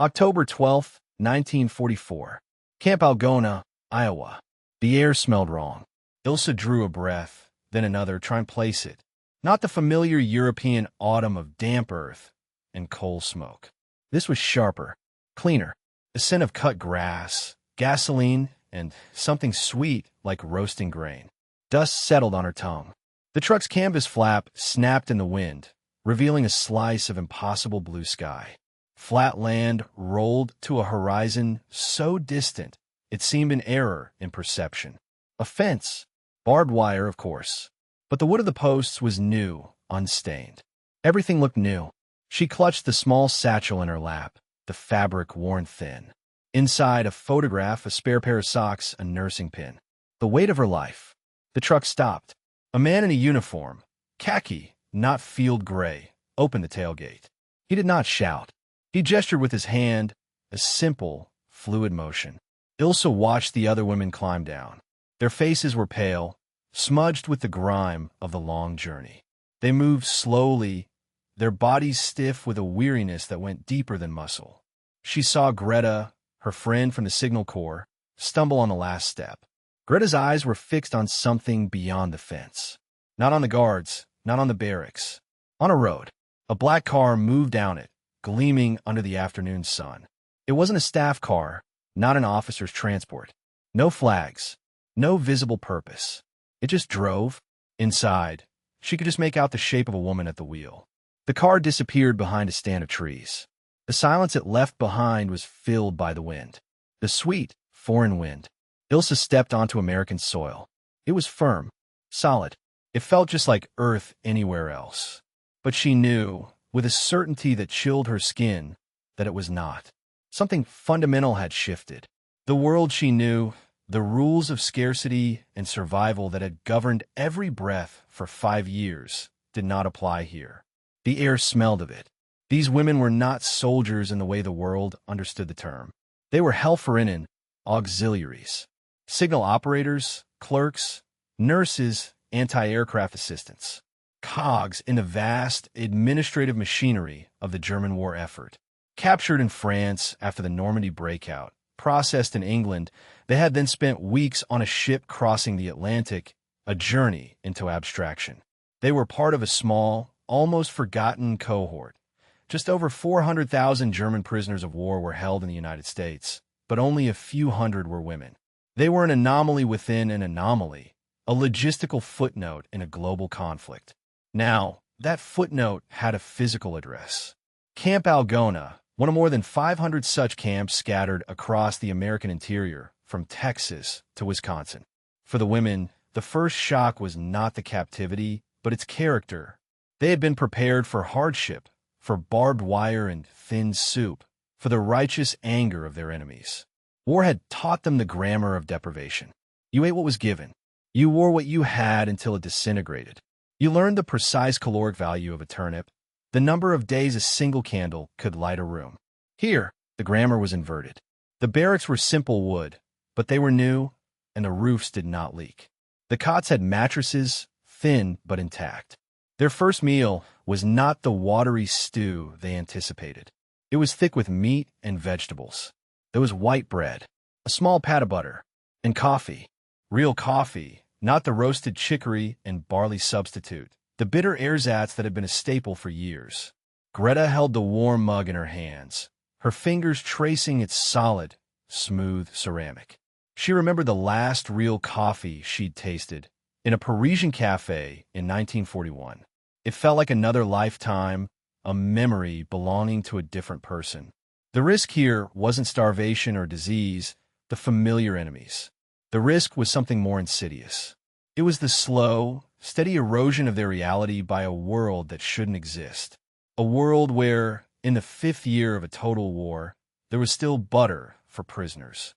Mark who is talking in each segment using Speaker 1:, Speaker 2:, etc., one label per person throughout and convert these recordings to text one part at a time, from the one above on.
Speaker 1: October 12th, 1944. Camp Algona, Iowa. The air smelled wrong. Ilsa drew a breath, then another, trying to place it. Not the familiar European autumn of damp earth and coal smoke. This was sharper, cleaner, a scent of cut grass, gasoline, and something sweet like roasting grain. Dust settled on her tongue. The truck's canvas flap snapped in the wind, revealing a slice of impossible blue sky. Flat land rolled to a horizon so distant it seemed an error in perception. A fence, barbed wire, of course. But the wood of the posts was new, unstained. Everything looked new. She clutched the small satchel in her lap, the fabric worn thin. Inside, a photograph, a spare pair of socks, a nursing pin. The weight of her life. The truck stopped. A man in a uniform, khaki, not field gray, opened the tailgate. He did not shout. He gestured with his hand, a simple, fluid motion. Ilsa watched the other women climb down. Their faces were pale, smudged with the grime of the long journey. They moved slowly, their bodies stiff with a weariness that went deeper than muscle. She saw Greta, her friend from the Signal Corps, stumble on the last step. Greta's eyes were fixed on something beyond the fence. Not on the guards, not on the barracks. On a road. A black car moved down it, gleaming under the afternoon sun. It wasn't a staff car, not an officer's transport. No flags, no visible purpose. It just drove. Inside, she could just make out the shape of a woman at the wheel. The car disappeared behind a stand of trees. The silence it left behind was filled by the wind. The sweet, foreign wind. Ilsa stepped onto American soil. It was firm, solid. It felt just like earth anywhere else. But she knew, with a certainty that chilled her skin, that it was not. Something fundamental had shifted. The world she knew, the rules of scarcity and survival that had governed every breath for 5 years, did not apply here. The air smelled of it. These women were not soldiers in the way the world understood the term. They were Helferinnen, auxiliaries, signal operators, clerks, nurses, anti-aircraft assistants, cogs in the vast administrative machinery of the German war effort. Captured in France after the Normandy breakout, processed in England, they had then spent weeks on a ship crossing the Atlantic, a journey into abstraction. They were part of a small, almost forgotten cohort. Just over 400,000 German prisoners of war were held in the United States, but only a few hundred were women. They were an anomaly within an anomaly, a logistical footnote in a global conflict. Now, that footnote had a physical address. Camp Algona, one of more than 500 such camps scattered across the American interior, from Texas to Wisconsin. For the women, the first shock was not the captivity, but its character. They had been prepared for hardship, for barbed wire and thin soup, for the righteous anger of their enemies. War had taught them the grammar of deprivation. You ate what was given. You wore what you had until it disintegrated. You learned the precise caloric value of a turnip, the number of days a single candle could light a room. Here, the grammar was inverted. The barracks were simple wood, but they were new, and the roofs did not leak. The cots had mattresses, thin but intact. Their first meal was not the watery stew they anticipated. It was thick with meat and vegetables. There was white bread, a small pat of butter, and coffee. Real coffee, not the roasted chicory and barley substitute, the bitter ersatz that had been a staple for years. Greta held the warm mug in her hands, her fingers tracing its solid, smooth ceramic. She remembered the last real coffee she'd tasted, in a Parisian cafe in 1941. It felt like another lifetime, a memory belonging to a different person. The risk here wasn't starvation or disease, the familiar enemies. The risk was something more insidious. It was the slow, steady erosion of their reality by a world that shouldn't exist. A world where, in the 5th year of a total war, there was still butter for prisoners.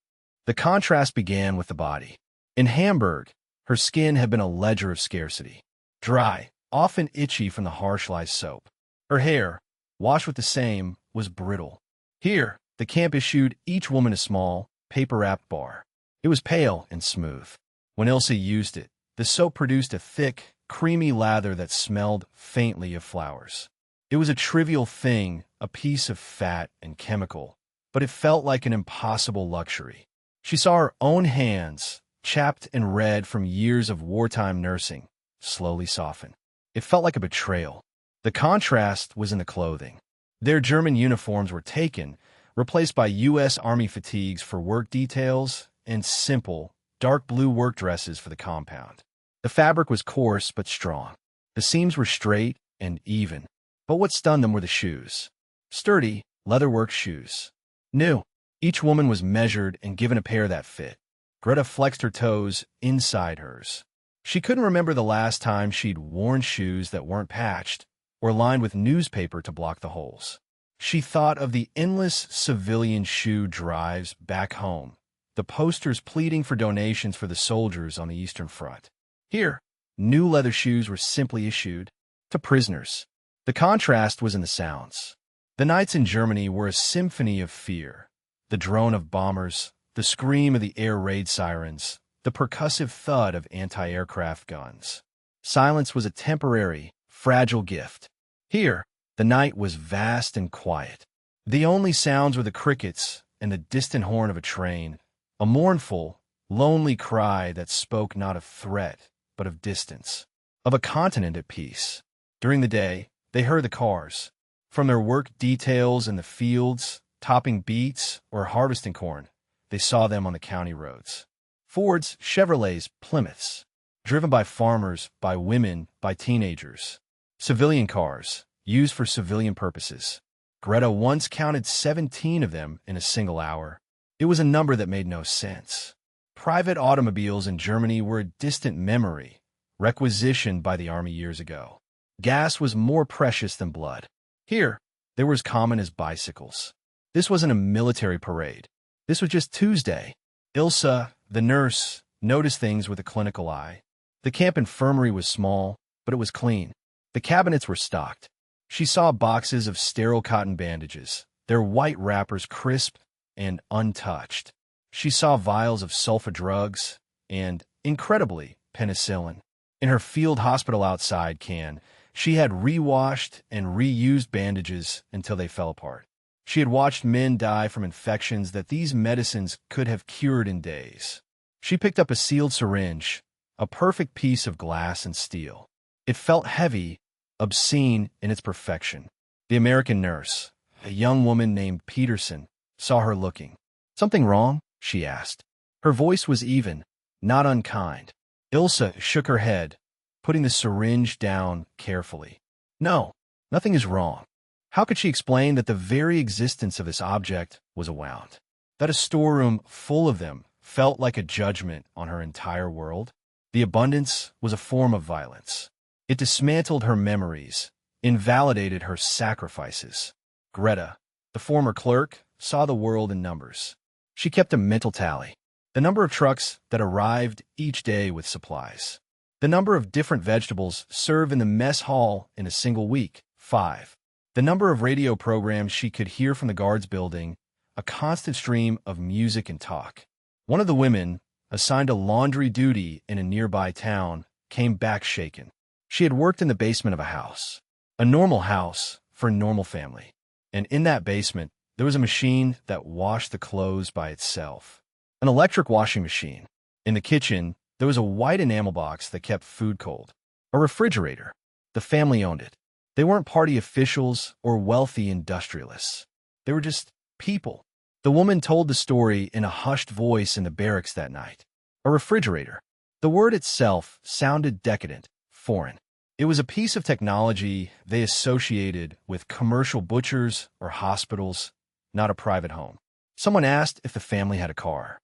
Speaker 1: The contrast began with the body. In Hamburg, her skin had been a ledger of scarcity. Dry, often itchy from the harsh lye soap. Her hair, washed with the same, was brittle. Here, the camp issued each woman a small, paper-wrapped bar. It was pale and smooth. When Ilsa used it, the soap produced a thick, creamy lather that smelled faintly of flowers. It was a trivial thing, a piece of fat and chemical, but it felt like an impossible luxury. She saw her own hands, chapped and red from years of wartime nursing, slowly soften. It felt like a betrayal. The contrast was in the clothing. Their German uniforms were taken, replaced by U.S. Army fatigues for work details and simple, dark blue work dresses for the compound. The fabric was coarse but strong. The seams were straight and even. But what stunned them were the shoes. Sturdy, leatherwork shoes. New. Each woman was measured and given a pair that fit. Greta flexed her toes inside hers. She couldn't remember the last time she'd worn shoes that weren't patched or lined with newspaper to block the holes. She thought of the endless civilian shoe drives back home, the posters pleading for donations for the soldiers on the Eastern Front. Here, new leather shoes were simply issued to prisoners. The contrast was in the sounds. The nights in Germany were a symphony of fear. The drone of bombers, the scream of the air raid sirens, the percussive thud of anti-aircraft guns. Silence was a temporary, fragile gift. Here, the night was vast and quiet. The only sounds were the crickets and the distant horn of a train, a mournful, lonely cry that spoke not of threat, but of distance, of a continent at peace. During the day, they heard the cars. From their work details in the fields, topping beets or harvesting corn, they saw them on the county roads. Fords, Chevrolets, Plymouths, driven by farmers, by women, by teenagers. Civilian cars, used for civilian purposes. Greta once counted 17 of them in a single hour. It was a number that made no sense. Private automobiles in Germany were a distant memory, requisitioned by the army years ago. Gas was more precious than blood. Here, they were as common as bicycles. This wasn't a military parade. This was just Tuesday. Ilsa, the nurse, noticed things with a clinical eye. The camp infirmary was small, but it was clean. The cabinets were stocked. She saw boxes of sterile cotton bandages, their white wrappers crisp and untouched. She saw vials of sulfa drugs and, incredibly, penicillin. In her field hospital outside can, she had rewashed and reused bandages until they fell apart. She had watched men die from infections that these medicines could have cured in days. She picked up a sealed syringe, a perfect piece of glass and steel. It felt heavy, obscene in its perfection. The American nurse, a young woman named Peterson, saw her looking. "Something wrong?" she asked. Her voice was even, not unkind. Ilsa shook her head, putting the syringe down carefully. "No, nothing is wrong." How could she explain that the very existence of this object was a wound? That a storeroom full of them felt like a judgment on her entire world? The abundance was a form of violence. It dismantled her memories, invalidated her sacrifices. Greta, the former clerk, saw the world in numbers. She kept a mental tally. The number of trucks that arrived each day with supplies. The number of different vegetables served in the mess hall in a single week, 5. The number of radio programs she could hear from the guards building, a constant stream of music and talk. One of the women, assigned to laundry duty in a nearby town, came back shaken. She had worked in the basement of a house. A normal house for a normal family. And in that basement, there was a machine that washed the clothes by itself. An electric washing machine. In the kitchen, there was a white enamel box that kept food cold. A refrigerator. The family owned it. They weren't party officials or wealthy industrialists. They were just people. The woman told the story in a hushed voice in the barracks that night. A refrigerator. The word itself sounded decadent, foreign. It was a piece of technology they associated with commercial butchers or hospitals, not a private home. Someone asked if the family had a car.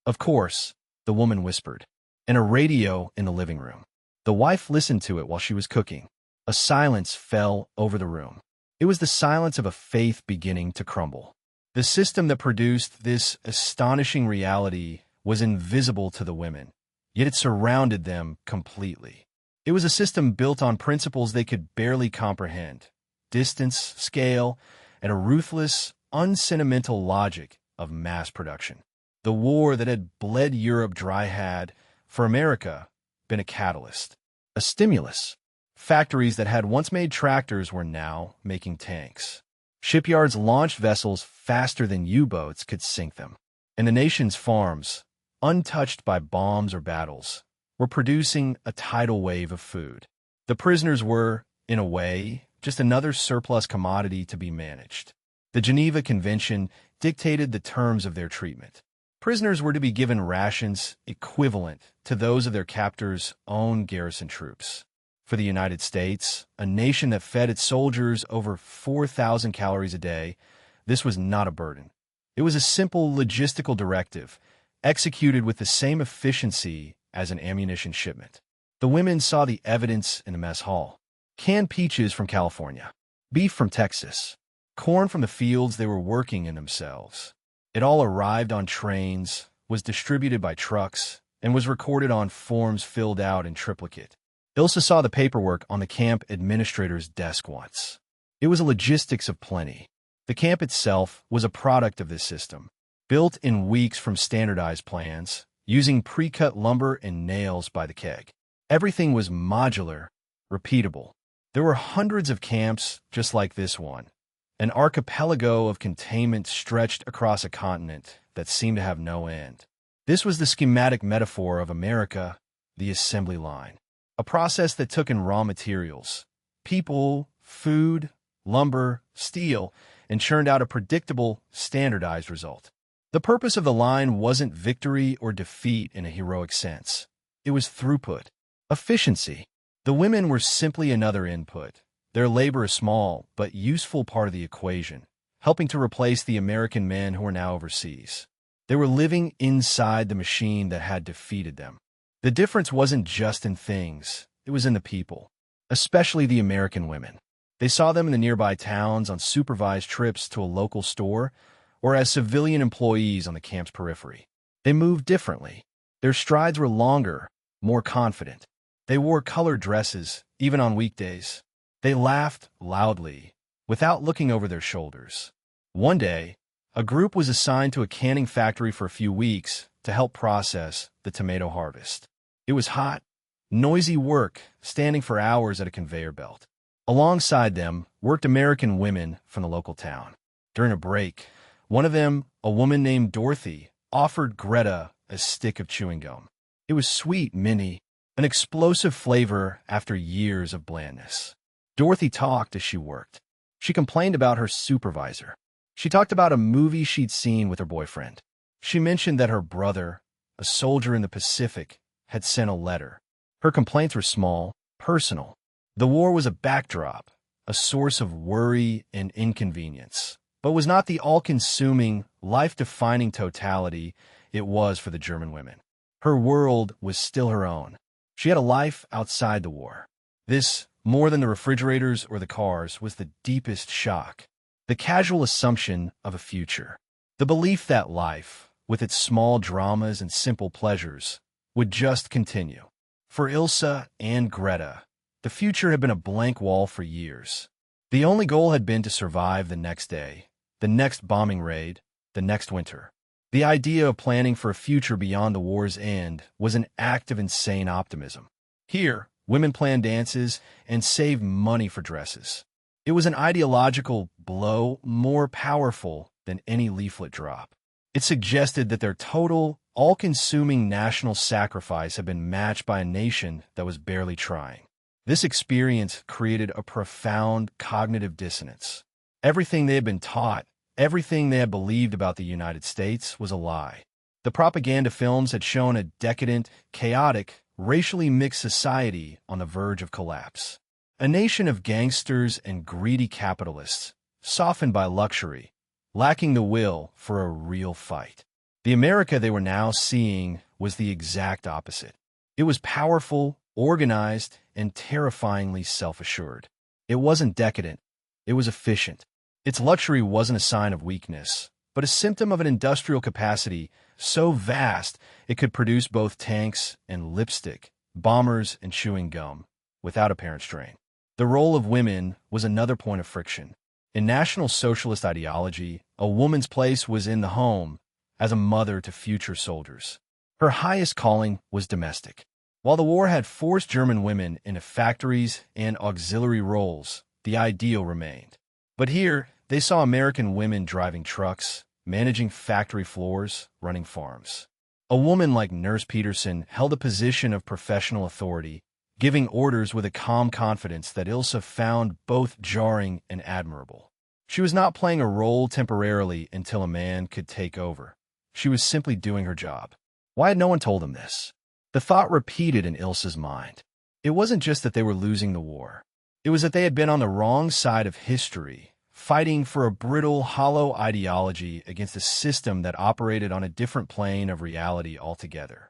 Speaker 1: "Of course," the woman whispered. "And a radio in the living room." The wife listened to it while she was cooking. A silence fell over the room. It was the silence of a faith beginning to crumble. The system that produced this astonishing reality was invisible to the women, yet it surrounded them completely. It was a system built on principles they could barely comprehend: distance, scale, and a ruthless, unsentimental logic of mass production. The war that had bled Europe dry had, for America, been a catalyst, a stimulus. Factories that had once made tractors were now making tanks. Shipyards launched vessels faster than U-boats could sink them. And the nation's farms, untouched by bombs or battles, were producing a tidal wave of food. The prisoners were, in a way, just another surplus commodity to be managed. The Geneva Convention dictated the terms of their treatment. Prisoners were to be given rations equivalent to those of their captors' own garrison troops. For the United States, a nation that fed its soldiers over 4,000 calories a day, this was not a burden. It was a simple logistical directive, executed with the same efficiency as an ammunition shipment. The women saw the evidence in the mess hall. Canned peaches from California, beef from Texas, corn from the fields they were working in themselves. It all arrived on trains, was distributed by trucks, and was recorded on forms filled out in triplicate. Ilsa saw the paperwork on the camp administrator's desk once. It was a logistics of plenty. The camp itself was a product of this system, built in weeks from standardized plans, using pre-cut lumber and nails by the keg. Everything was modular, repeatable. There were hundreds of camps just like this one, an archipelago of containment stretched across a continent that seemed to have no end. This was the schematic metaphor of America, the assembly line, a process that took in raw materials, people, food, lumber, steel, and churned out a predictable, standardized result. The purpose of the line wasn't victory or defeat in a heroic sense. It was throughput, efficiency. The women were simply another input. Their labor a small but useful part of the equation, helping to replace the American men who were now overseas. They were living inside the machine that had defeated them. The difference wasn't just in things, it was in the people, especially the American women. They saw them in the nearby towns on supervised trips to a local store or as civilian employees on the camp's periphery. They moved differently. Their strides were longer, more confident. They wore colored dresses, even on weekdays. They laughed loudly, without looking over their shoulders. One day, a group was assigned to a canning factory for a few weeks to help process the tomato harvest. It was hot, noisy work, standing for hours at a conveyor belt. Alongside them worked American women from the local town. During a break, one of them, a woman named Dorothy, offered Greta a stick of chewing gum. It was sweet, minty, an explosive flavor after years of blandness. Dorothy talked as she worked. She complained about her supervisor. She talked about a movie she'd seen with her boyfriend. She mentioned that her brother, a soldier in the Pacific, had sent a letter. Her complaints were small, personal. The war was a backdrop, a source of worry and inconvenience, but was not the all-consuming, life-defining totality it was for the German women. Her world was still her own. She had a life outside the war. This, more than the refrigerators or the cars, was the deepest shock. The casual assumption of a future. The belief that life, with its small dramas and simple pleasures, would just continue. For Ilsa and Greta, the future had been a blank wall for years. The only goal had been to survive the next day, the next bombing raid, the next winter. The idea of planning for a future beyond the war's end was an act of insane optimism. Here, women planned dances and saved money for dresses. It was an ideological blow more powerful than any leaflet drop. It suggested that their total, all-consuming national sacrifice had been matched by a nation that was barely trying. This experience created a profound cognitive dissonance. Everything they had been taught, everything they had believed about the United States was a lie. The propaganda films had shown a decadent, chaotic, racially mixed society on the verge of collapse. A nation of gangsters and greedy capitalists, softened by luxury, lacking the will for a real fight. The America they were now seeing was the exact opposite. It was powerful, organized, and terrifyingly self-assured. It wasn't decadent. It was efficient. Its luxury wasn't a sign of weakness, but a symptom of an industrial capacity so vast it could produce both tanks and lipstick, bombers and chewing gum, without apparent strain. The role of women was another point of friction. In National Socialist ideology, a woman's place was in the home, as a mother to future soldiers. Her highest calling was domestic. While the war had forced German women into factories and auxiliary roles, the ideal remained. But here, They saw American women driving trucks, managing factory floors, running farms. A woman like Nurse Peterson held a position of professional authority, giving orders with a calm confidence that Ilse found both jarring and admirable. She was not playing a role temporarily until a man could take over. She was simply doing her job. Why had no one told them this? The thought repeated in Ilse's mind. It wasn't just that they were losing the war. It was that they had been on the wrong side of history, fighting for a brittle, hollow ideology against a system that operated on a different plane of reality altogether.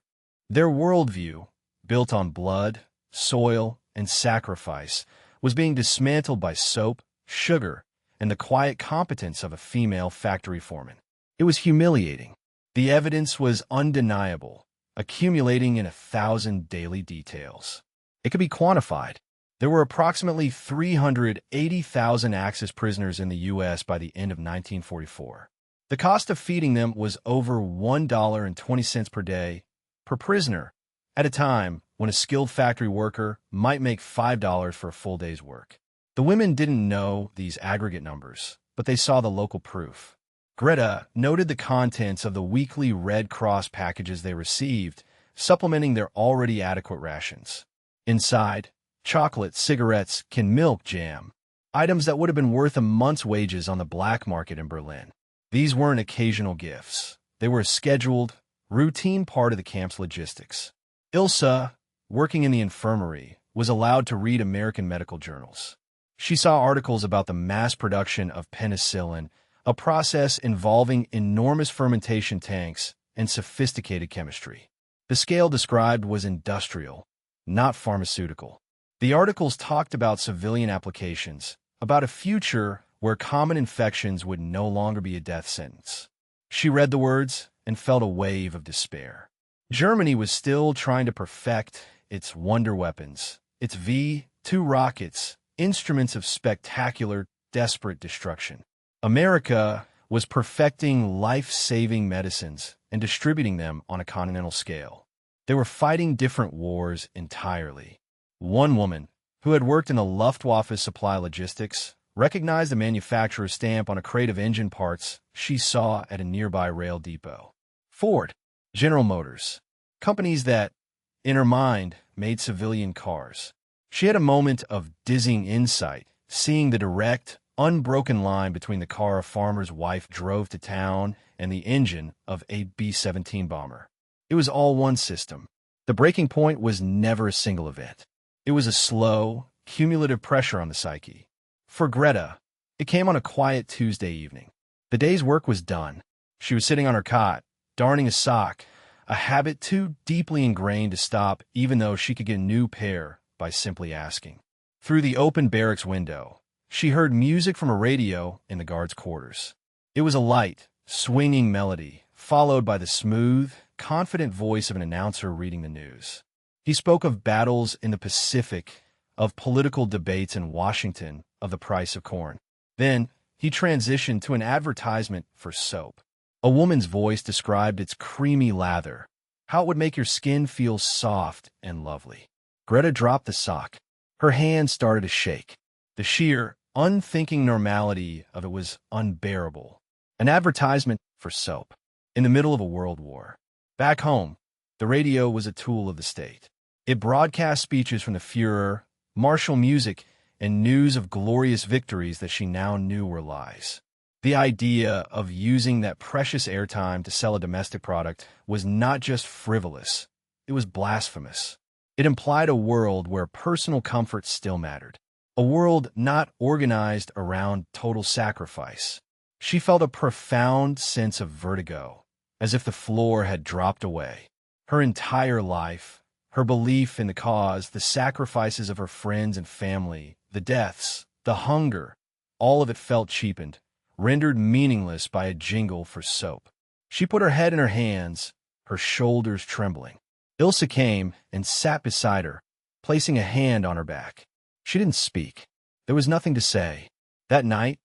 Speaker 1: Their worldview, built on blood, soil, and sacrifice, was being dismantled by soap, sugar, and the quiet competence of a female factory foreman. It was humiliating. The evidence was undeniable, accumulating in 1,000 daily details. It could be quantified. There were approximately 380,000 Axis prisoners in the U.S. by the end of 1944. The cost of feeding them was over $1.20 per day per prisoner, at a time when a skilled factory worker might make $5 for a full day's work. The women didn't know these aggregate numbers, but they saw the local proof. Greta noted the contents of the weekly Red Cross packages they received, supplementing their already adequate rations. Inside, chocolate, cigarettes, canned milk, jam, items that would have been worth a month's wages on the black market in Berlin. These weren't occasional gifts. They were a scheduled, routine part of the camp's logistics. Ilse, working in the infirmary, was allowed to read American medical journals. She saw articles about the mass production of penicillin, a process involving enormous fermentation tanks and sophisticated chemistry. The scale described was industrial, not pharmaceutical. The articles talked about civilian applications, about a future where common infections would no longer be a death sentence. She read the words and felt a wave of despair. Germany was still trying to perfect its wonder weapons, its V-2 rockets, instruments of spectacular, desperate destruction. America was perfecting life-saving medicines and distributing them on a continental scale. They were fighting different wars entirely. One woman, who had worked in the Luftwaffe supply logistics, recognized the manufacturer's stamp on a crate of engine parts she saw at a nearby rail depot. Ford, General Motors, companies that, in her mind, made civilian cars. She had a moment of dizzying insight, seeing the direct, unbroken line between the car a farmer's wife drove to town and the engine of a B-17 bomber. It was all one system. The breaking point was never a single event. It was a slow, cumulative pressure on the psyche. For Greta, it came on a quiet Tuesday evening. The day's work was done. She was sitting on her cot, darning a sock, a habit too deeply ingrained to stop even though she could get a new pair by simply asking. Through the open barracks window, she heard music from a radio in the guards' quarters. It was a light, swinging melody, followed by the smooth, confident voice of an announcer reading the news. He spoke of battles in the Pacific, of political debates in Washington, of the price of corn. Then, he transitioned to an advertisement for soap. A woman's voice described its creamy lather, how it would make your skin feel soft and lovely. Greta dropped the sock. Her hand started to shake. The sheer, unthinking normality of it was unbearable. An advertisement for soap. In the middle of a world war. Back home, the radio was a tool of the state. It broadcast speeches from the Führer, martial music, and news of glorious victories that she now knew were lies. The idea of using that precious airtime to sell a domestic product was not just frivolous, it was blasphemous. It implied a world where personal comfort still mattered. A world not organized around total sacrifice. She felt a profound sense of vertigo, as if the floor had dropped away. Her entire life, her belief in the cause, the sacrifices of her friends and family, the deaths, the hunger, all of it felt cheapened, rendered meaningless by a jingle for soap. She put her head in her hands, her shoulders trembling. Ilse came and sat beside her, placing a hand on her back. She didn't speak. There was nothing to say. That night,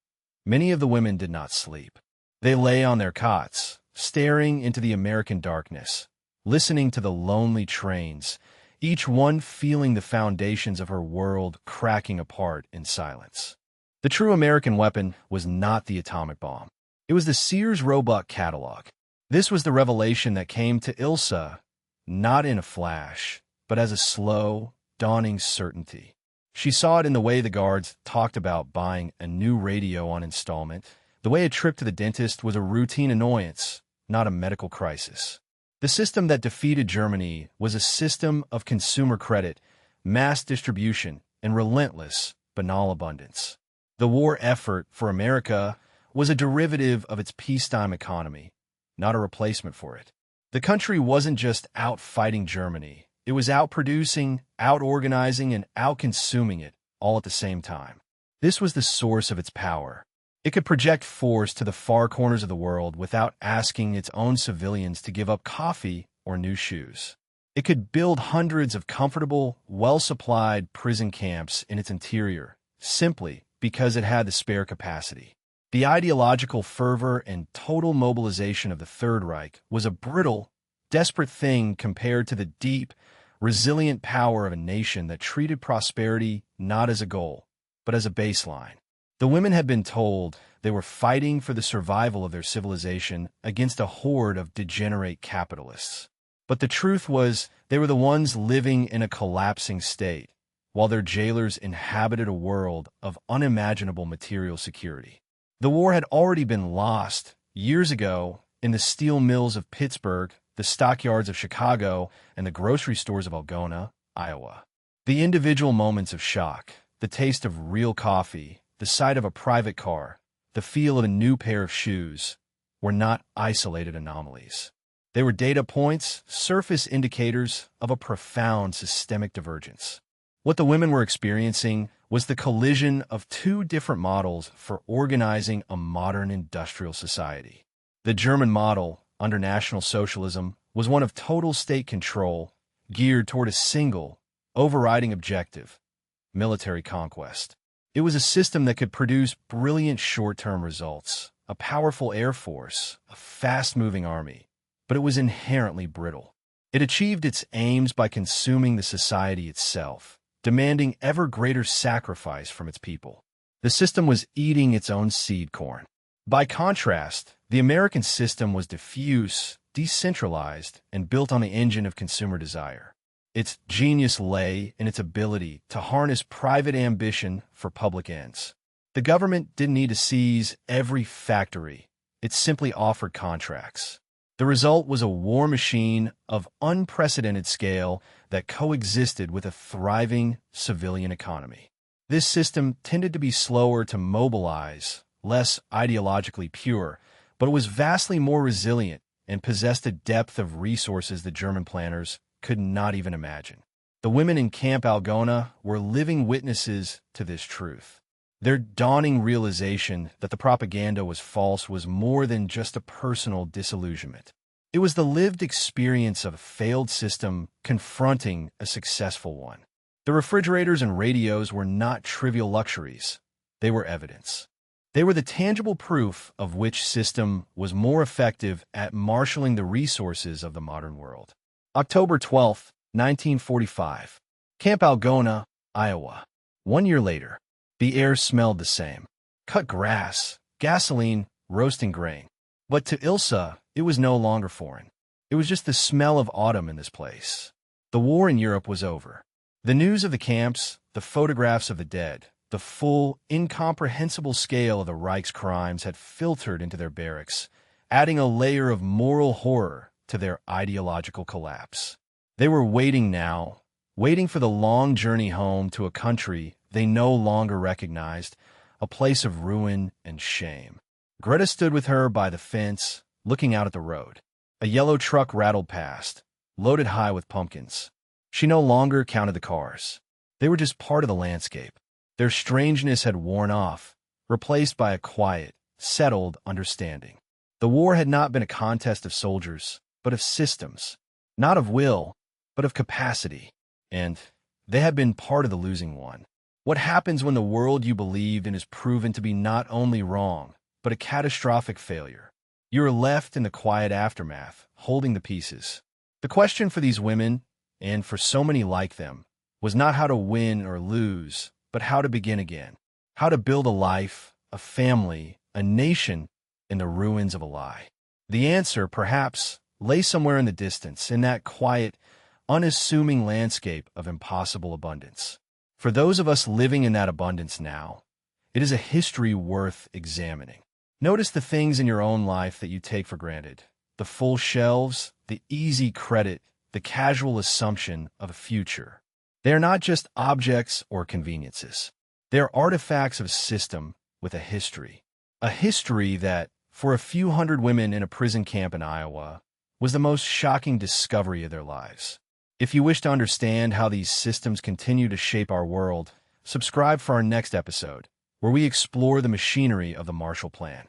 Speaker 1: many of the women did not sleep. They lay on their cots, staring into the American darkness, listening to the lonely trains, each one feeling the foundations of her world cracking apart in silence. The true American weapon was not the atomic bomb. It was the Sears Roebuck catalog. This was the revelation that came to Ilsa, not in a flash, but as a slow, dawning certainty. She saw it in the way the guards talked about buying a new radio on installment, the way a trip to the dentist was a routine annoyance, not a medical crisis. The system that defeated Germany was a system of consumer credit, mass distribution, and relentless, banal abundance. The war effort for America was a derivative of its peacetime economy, not a replacement for it. The country wasn't just out fighting Germany. It was out-producing, out-organizing, and out-consuming it all at the same time. This was the source of its power. It could project force to the far corners of the world without asking its own civilians to give up coffee or new shoes. It could build hundreds of comfortable, well-supplied prison camps in its interior, simply because it had the spare capacity. The ideological fervor and total mobilization of the Third Reich was a brittle, desperate thing compared to the deep, resilient power of a nation that treated prosperity not as a goal, but as a baseline. The women had been told they were fighting for the survival of their civilization against a horde of degenerate capitalists. But the truth was they were the ones living in a collapsing state, while their jailers inhabited a world of unimaginable material security. The war had already been lost years ago in the steel mills of Pittsburgh, the stockyards of Chicago, and the grocery stores of Algona, Iowa. The individual moments of shock, the taste of real coffee, the sight of a private car, the feel of a new pair of shoes, were not isolated anomalies. They were data points, surface indicators of a profound systemic divergence. What the women were experiencing was the collision of two different models for organizing a modern industrial society. The German model, under National Socialism, was one of total state control, geared toward a single, overriding objective: military conquest. It was a system that could produce brilliant short-term results, a powerful air force, a fast-moving army, but it was inherently brittle. It achieved its aims by consuming the society itself, demanding ever greater sacrifice from its people. The system was eating its own seed corn. By contrast, the American system was diffuse, decentralized, and built on the engine of consumer desire. Its genius lay in its ability to harness private ambition for public ends. The government didn't need to seize every factory. It simply offered contracts. The result was a war machine of unprecedented scale that coexisted with a thriving civilian economy. This system tended to be slower to mobilize, less ideologically pure, but it was vastly more resilient and possessed a depth of resources the German planners could not even imagine. The women in Camp Algona were living witnesses to this truth. Their dawning realization that the propaganda was false was more than just a personal disillusionment. It was the lived experience of a failed system confronting a successful one. The refrigerators and radios were not trivial luxuries. They were evidence. They were the tangible proof of which system was more effective at marshaling the resources of the modern world. October 12, 1945. Camp Algona, Iowa. 1 year later. The air smelled the same. Cut grass, gasoline, roasting grain. But to Ilsa, it was no longer foreign. It was just the smell of autumn in this place. The war in Europe was over. The news of the camps, the photographs of the dead, the full, incomprehensible scale of the Reich's crimes had filtered into their barracks, adding a layer of moral horror to their ideological collapse. They were waiting now, waiting for the long journey home to a country they no longer recognized, a place of ruin and shame. Greta stood with her by the fence, looking out at the road. A yellow truck rattled past, loaded high with pumpkins. She no longer counted the cars. They were just part of the landscape. Their strangeness had worn off, replaced by a quiet, settled understanding. The war had not been a contest of soldiers, but of systems. Not of will, but of capacity. And they had been part of the losing one. What happens when the world you believed in is proven to be not only wrong, but a catastrophic failure? You are left in the quiet aftermath, holding the pieces. The question for these women, and for so many like them, was not how to win or lose, but how to begin again. How to build a life, a family, a nation in the ruins of a lie. The answer, perhaps, lay somewhere in the distance, in that quiet, unassuming landscape of impossible abundance. For those of us living in that abundance now, it is a history worth examining. Notice the things in your own life that you take for granted. The full shelves, the easy credit, the casual assumption of a future. They are not just objects or conveniences. They are artifacts of a system with a history. A history that, for a few hundred women in a prison camp in Iowa, was the most shocking discovery of their lives. If you wish to understand how these systems continue to shape our world, subscribe for our next episode, where we explore the machinery of the Marshall Plan.